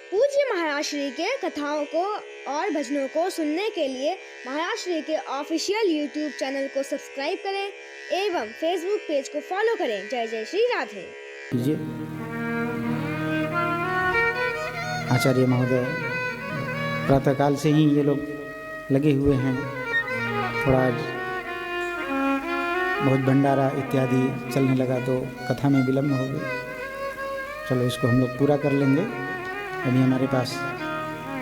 पूज्य महाराज श्री के कथाओं को और भजनों को सुनने के लिए महाराज श्री के ऑफिशियल यूट्यूब चैनल को सब्सक्राइब करें एवं फेसबुक पेज को फॉलो करें। जय जय श्री राधे। आचार्य महोदय प्रातःकाल से ही ये लोग लगे हुए हैं, थोड़ा बहुत भंडारा इत्यादि चलने लगा तो कथा में विलम्ब हो गई। चलो इसको हम लोग पूरा कर लेंगे। अभी हमारे पास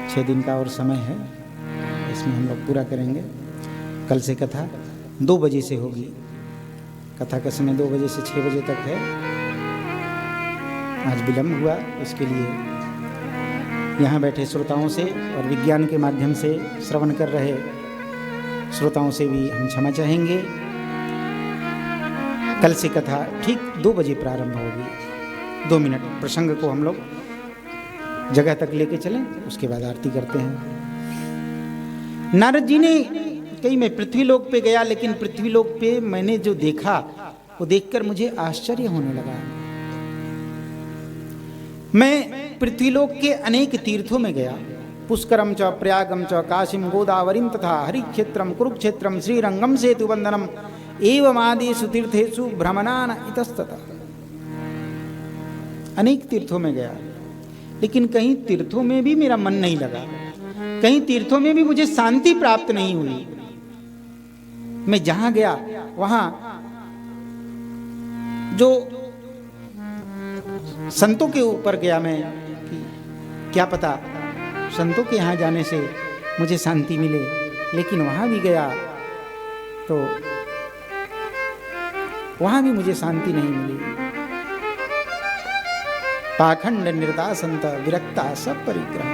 6 दिन का और समय है, इसमें हम लोग पूरा करेंगे। कल से कथा 2 बजे से होगी। कथा का समय 2 बजे से 6 बजे तक है। आज विलम्ब हुआ, इसके लिए यहाँ बैठे श्रोताओं से और विज्ञान के माध्यम से श्रवण कर रहे श्रोताओं से भी हम क्षमा चाहेंगे। कल से कथा ठीक 2 बजे प्रारंभ होगी। 2 मिनट प्रसंग को हम लोग जगह तक लेके चलें, उसके बाद आरती करते हैं। नारद जी ने कहीं मैं पृथ्वीलोक पे गया, लेकिन पृथ्वीलोक पे मैंने जो देखा वो देखकर मुझे आश्चर्य होने लगा। मैं पृथ्वीलोक के अनेक तीर्थों में गया, पुष्करम च प्रयागम च काशीम गोदावरीम तथा हरिक्षेत्रम कुरुक्षेत्रम श्रीरंगम सेतु वंदनम एवं आदिषु तीर्थेषु भ्रमणान इतस्ततः। अनेक तीर्थों में गया, लेकिन कहीं तीर्थों में भी मेरा मन नहीं लगा, कहीं तीर्थों में भी मुझे शांति प्राप्त नहीं हुई। मैं जहां गया वहां जो संतों के ऊपर गया मैं कि क्या पता संतों के यहां जाने से मुझे शांति मिले, लेकिन वहां भी गया तो वहां भी मुझे शांति नहीं मिली। पाखंड निर्दासंत विरक्ता सब परिग्रह।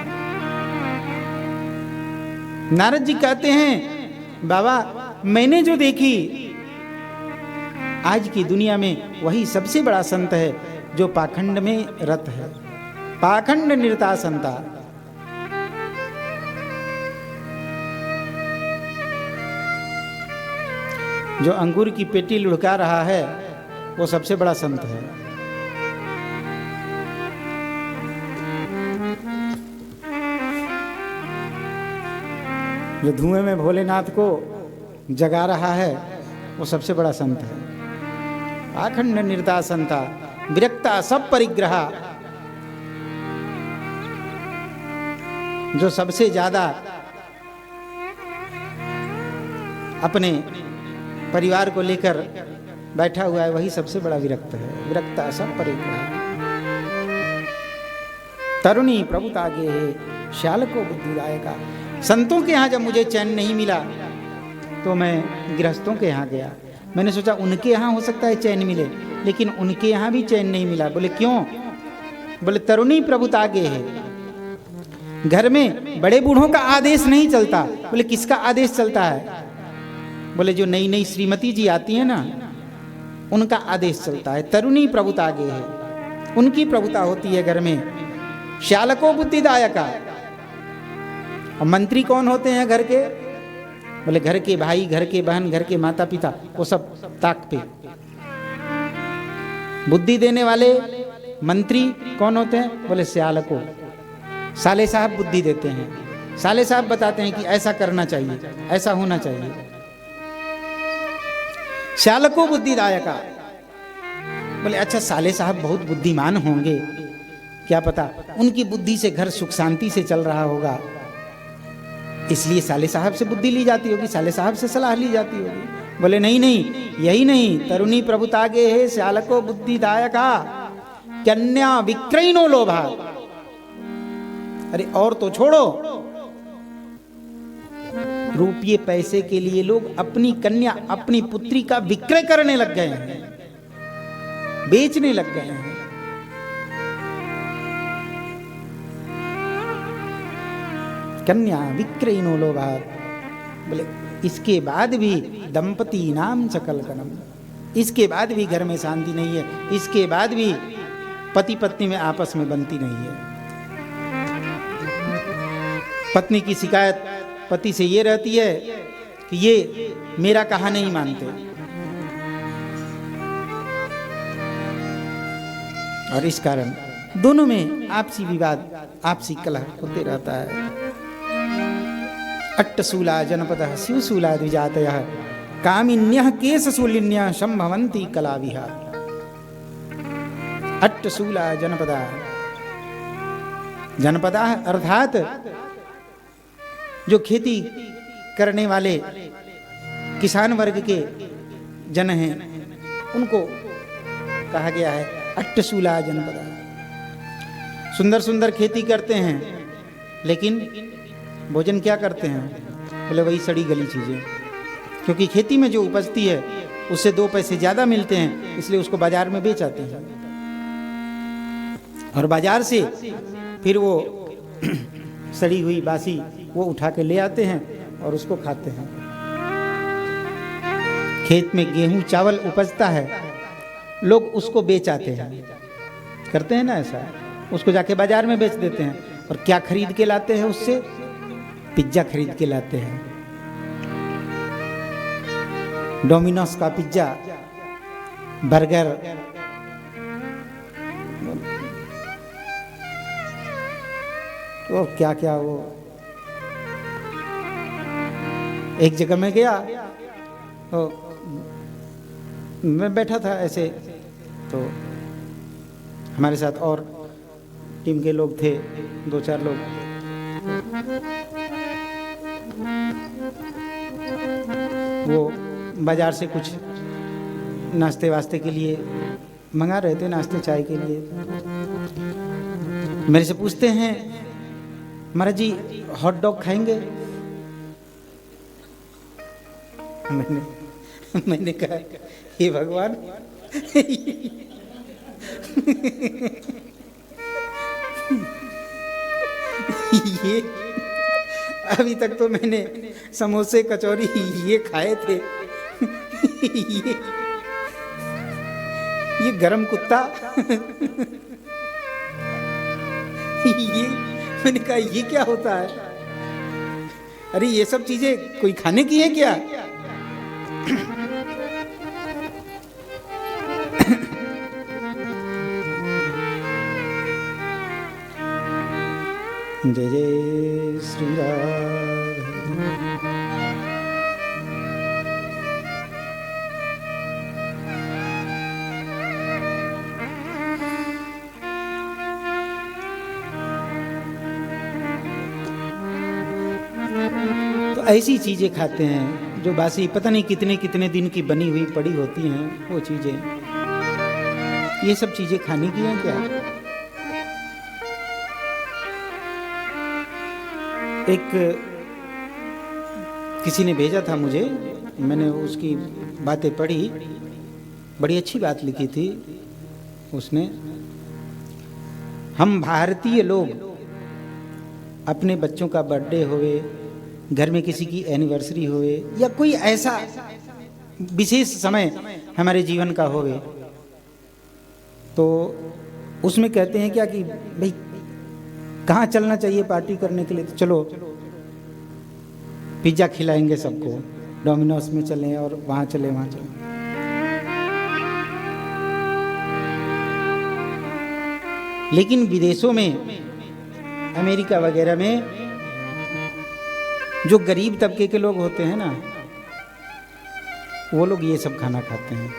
नारद जी कहते हैं बाबा मैंने जो देखी आज की दुनिया में वही सबसे बड़ा संत है जो पाखंड में रत है। पाखंड निर्दासंता। जो अंगूर की पेटी लुढ़का रहा है वो सबसे बड़ा संत है। जो धुएं में भोलेनाथ को जगा रहा है वो सबसे बड़ा संत है। पाखंड निर्दासंता विरक्ता सब परिग्रह। जो सबसे ज्यादा अपने परिवार को लेकर बैठा हुआ है वही सबसे बड़ा विरक्त है। विरक्ता सब परिग्रह। तरुणी प्रभुता गे है श्याल को बुद्धिदायका। संतों के यहाँ जब मुझे चैन नहीं मिला तो मैं गृहस्थों के यहाँ गया। मैंने सोचा उनके यहाँ हो सकता है चैन मिले, लेकिन उनके यहाँ भी चैन नहीं मिला। बोले क्यों? बोले तरुणी प्रभुता गे है। घर में बड़े बूढ़ों का आदेश नहीं चलता। बोले किसका आदेश चलता है? बोले जो नई नई श्रीमती जी आती है ना उनका आदेश चलता है। तरुणी प्रभुता गे है, उनकी प्रभुता होती है घर में। श्यालको बुद्धिदायका। और मंत्री कौन होते हैं घर के? बोले घर के भाई, घर के बहन, घर के माता पिता, वो सब ताक पे। बुद्धि देने वाले मंत्री कौन होते हैं? बोले श्यालको। साले साहब बुद्धि देते हैं। साले साहब बताते हैं कि ऐसा करना चाहिए, ऐसा होना चाहिए। श्यालको बुद्धिदायका। बोले अच्छा साले साहब बहुत बुद्धिमान होंगे, क्या पता उनकी बुद्धि से घर सुख शांति से चल रहा होगा, इसलिए साले साहब से बुद्धि ली जाती होगी, साले साहब से सलाह ली जाती होगी। बोले नहीं नहीं, यही नहीं। तरुणी प्रभुता गे है श्यालको बुद्धिदायका कन्या विक्रयिनो लोभा। अरे और तो छोड़ो, रुपये पैसे के लिए लोग अपनी कन्या, अपनी पुत्री का विक्रय करने लग गए हैं, बेचने लग गए हैं। कन्या विक्रयिनो लोभात्। बोले इसके बाद भी दंपति नाम चकलकनम। इसके बाद भी घर में शांति नहीं है, इसके बाद भी पति पत्नी में आपस में बनती नहीं है। पत्नी की शिकायत पति से ये रहती है कि ये मेरा कहा नहीं मानते, और इस कारण दोनों में आपसी विवाद, आपसी कलह होते रहता है। अट्टशूला जनपदः शिवशूला द्विजातयः कामिन्यः केशशूलिन्यः संभवन्ति कलाविहा। अट्टशूला जनपदः, जनपदः अर्थात जो खेती करने वाले किसान वर्ग के जन हैं, उनको कहा गया है अट्टशूला जनपदः। सुंदर सुंदर खेती करते हैं, लेकिन भोजन क्या करते हैं? बोले वही सड़ी गली चीज़ें, क्योंकि खेती में जो उपजती है उससे 2 पैसे ज़्यादा मिलते हैं, इसलिए उसको बाजार में बेच आते हैं और बाजार से फिर वो सड़ी हुई बासी वो उठा के ले आते हैं और उसको खाते हैं। खेत में गेहूं चावल उपजता है, लोग उसको बेच आते हैं, करते हैं ना ऐसा, उसको जाके बाजार में बेच देते हैं। और क्या खरीद के लाते हैं उससे? पिज्जा खरीद के लाते हैं, डोमिनोज का पिज्जा, बर्गर, और क्या क्या। वो एक जगह में गया तो मैं बैठा था ऐसे, तो हमारे साथ और टीम के लोग थे, 2-4 लोग। वो बाजार से कुछ नाश्ते वास्ते के लिए मंगा रहे थे, नाश्ते चाय के लिए। मेरे से पूछते हैं, महाराज जी हॉट डॉग खाएंगे? मैंने कहा हे भगवान, ये अभी तक तो मैंने समोसे कचौरी ये खाए थे, ये गरम कुत्ता, ये मैंने कहा ये क्या होता है? अरे ये सब चीजें कोई खाने की है क्या? जय जय श्री राम। तो ऐसी चीजें खाते हैं जो बासी पता नहीं कितने कितने दिन की बनी हुई पड़ी होती हैं, वो चीजें। ये सब चीजें खाने की हैं क्या? एक किसी ने भेजा था मुझे, मैंने उसकी बातें पढ़ी, बड़ी अच्छी बात लिखी थी उसने। हम भारतीय लोग अपने बच्चों का बर्थडे होवे, घर में किसी की एनिवर्सरी होवे, या कोई ऐसा विशेष समय हमारे जीवन का होवे, तो उसमें कहते हैं क्या कि भाई कहाँ चलना चाहिए पार्टी करने के लिए? तो चलो पिज्ज़ा खिलाएंगे सबको, डोमिनोज में चलें और वहाँ चले वहाँ चलें। लेकिन विदेशों में, अमेरिका वगैरह में, जो गरीब तबके के लोग होते हैं ना, वो लोग ये सब खाना खाते हैं।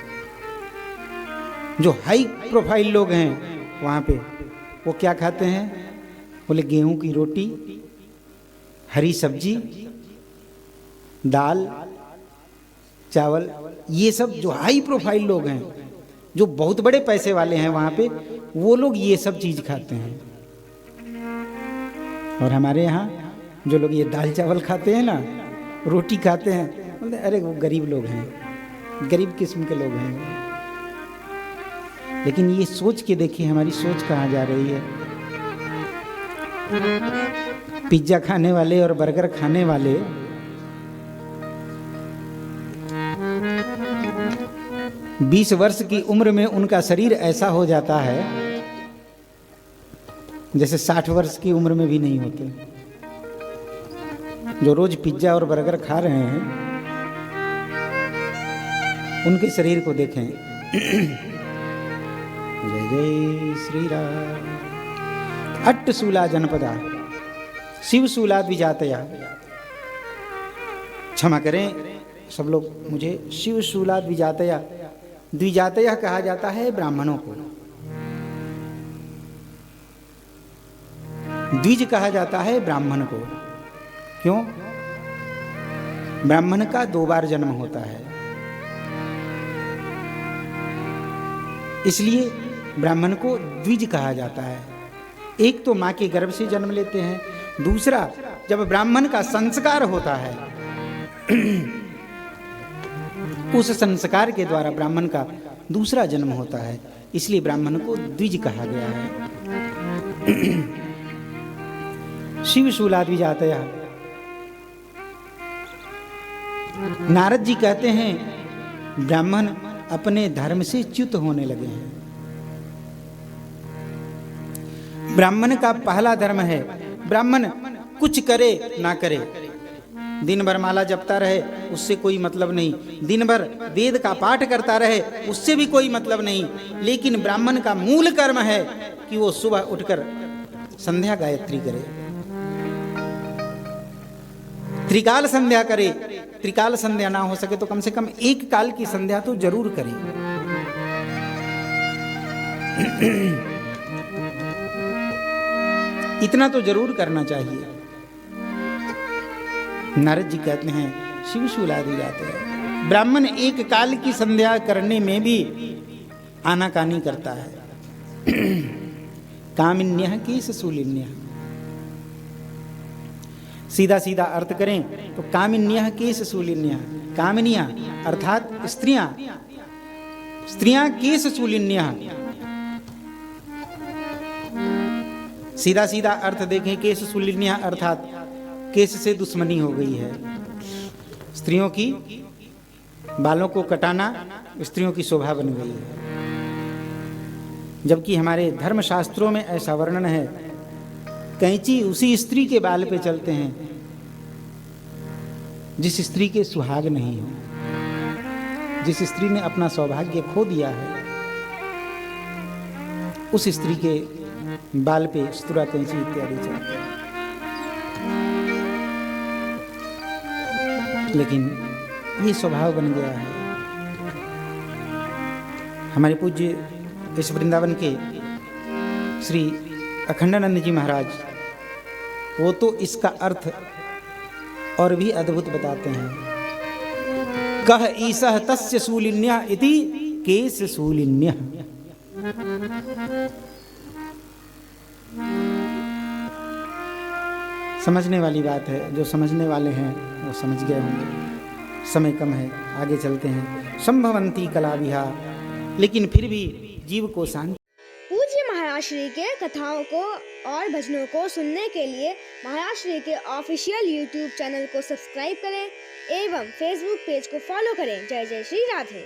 जो हाई प्रोफाइल लोग हैं वहाँ पे, वो क्या खाते हैं? बोले गेहूं की रोटी, हरी सब्जी, दाल, चावल। ये सब जो हाई प्रोफाइल लोग हैं, जो बहुत बड़े पैसे वाले हैं वहाँ पे, वो लोग ये सब चीज़ खाते हैं। और हमारे यहाँ जो लोग ये दाल चावल खाते हैं ना, रोटी खाते हैं, बोलते अरे वो गरीब लोग हैं, गरीब किस्म के लोग हैं। लेकिन ये सोच के देखिए हमारी सोच कहाँ जा रही है। पिज्जा खाने वाले और बर्गर खाने वाले बीस वर्ष की उम्र में उनका शरीर ऐसा हो जाता है जैसे 60 वर्ष की उम्र में भी नहीं होते। जो रोज पिज्जा और बर्गर खा रहे हैं, उनके शरीर को देखें। जय जय श्री राम। अट्टशूला जनपदा शिवशूला द्विजातया, क्षमा करें सब लोग मुझे, शिवशूला द्विजातया, द्विजातया कहा जाता है ब्राह्मणों को, द्विज कहा जाता है ब्राह्मण को। क्यों? ब्राह्मण का 2 बार जन्म होता है, इसलिए ब्राह्मण को द्विज कहा जाता है। एक तो माँ के गर्भ से जन्म लेते हैं, दूसरा जब ब्राह्मण का संस्कार होता है उस संस्कार के द्वारा ब्राह्मण का दूसरा जन्म होता है, इसलिए ब्राह्मण को द्विज कहा गया है। शिवशूला द्विजातया। नारद जी कहते हैं ब्राह्मण अपने धर्म से च्युत होने लगे हैं। ब्राह्मण का पहला धर्म है, ब्राह्मण कुछ करे ना करे, दिन भर माला जपता रहे उससे कोई मतलब नहीं, दिन भर वेद का पाठ करता रहे उससे भी कोई मतलब नहीं, लेकिन ब्राह्मण का मूल कर्म है कि वो सुबह उठकर संध्या गायत्री करे, त्रिकाल संध्या करे। त्रिकाल संध्या ना हो सके तो कम से कम एक काल की संध्या तो जरूर करे। इतना तो जरूर करना चाहिए। नारद जी कहते हैं शिवशूला द्विजातया। ब्राह्मण एक काल की संध्या करने में भी आनाकानी करता है। कामिन्यः केशशूलिन्यः, सीधा सीधा अर्थ करें तो कामिन्यः केशशूलिन्यः, कामिनियां अर्थात स्त्रियां, स्त्रियां केशशूलिन्यः। सीधा सीधा अर्थ देखें, केशशूलिन्यः अर्थात केश से दुश्मनी हो गई है। स्त्रियों की बालों को कटाना स्त्रियों की शोभा बन गई है, जबकि हमारे धर्मशास्त्रों में ऐसा वर्णन है, कैंची उसी स्त्री के बाल पे चलते हैं जिस स्त्री के सुहाग नहीं हो, जिस स्त्री ने अपना सौभाग्य खो दिया है, उस स्त्री के बाल पे स्तुरा कैंची इत्यादि चलते हैं। लेकिन ये स्वभाव बन गया है। हमारे पूज्य इस वृंदावन के श्री अखंडानंद जी महाराज, वो तो इसका अर्थ और भी अद्भुत बताते हैं। कह ईसह तस्य शूलिन्यः इति केशशूलिन्यः। समझने वाली बात है, जो समझने वाले हैं वो समझ गए होंगे। समय कम है, आगे चलते हैं। संभवंती कला विहा, लेकिन फिर भी जीव को शांति। पूज्य महाराष्ट्री के कथाओं को और भजनों को सुनने के लिए महाराष्ट्री के ऑफिशियल यूट्यूब चैनल को सब्सक्राइब करें एवं फेसबुक पेज को फॉलो करें। जय जय श्री राधे।